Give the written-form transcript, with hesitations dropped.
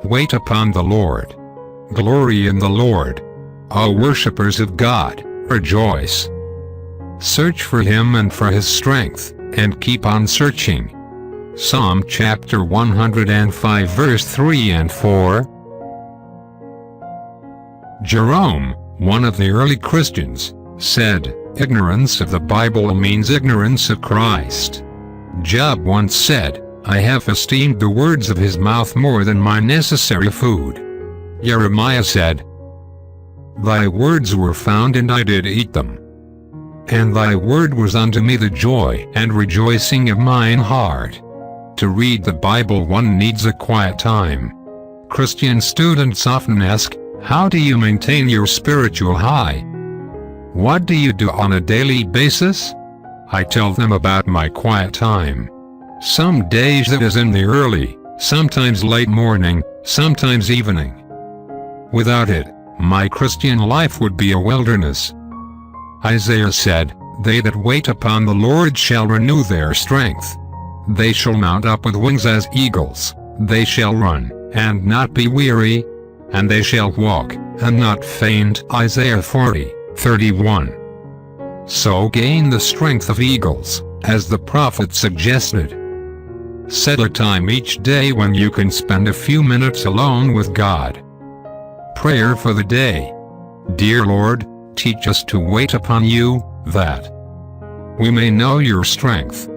wait upon the Lord. Glory in the Lord. All worshippers of God, rejoice. Search for him and for his strength, and keep on searching. Psalm chapter 105 verse 3 and 4. Jerome, one of the early Christians, said, "Ignorance of the Bible means ignorance of Christ." Job once said, "I have esteemed the words of his mouth more than my necessary food." Jeremiah said, "Thy words were found and I did eat them. And thy word was unto me the joy and rejoicing of mine heart." To read the Bible one needs a quiet time. Christian students often ask, how do you maintain your spiritual high? What do you do on a daily basis? I tell them about my quiet time. Some days it is in the early, sometimes late morning, sometimes evening. Without it, my Christian life would be a wilderness. Isaiah said, "They that wait upon the Lord shall renew their strength. They shall mount up with wings as eagles, they shall run, and not be weary, and they shall walk, and not faint." Isaiah 40:31. So gain the strength of eagles, as the prophet suggested. Set a time each day when you can spend a few minutes alone with God. Prayer for the day. Dear Lord, teach us to wait upon you, that we may know your strength.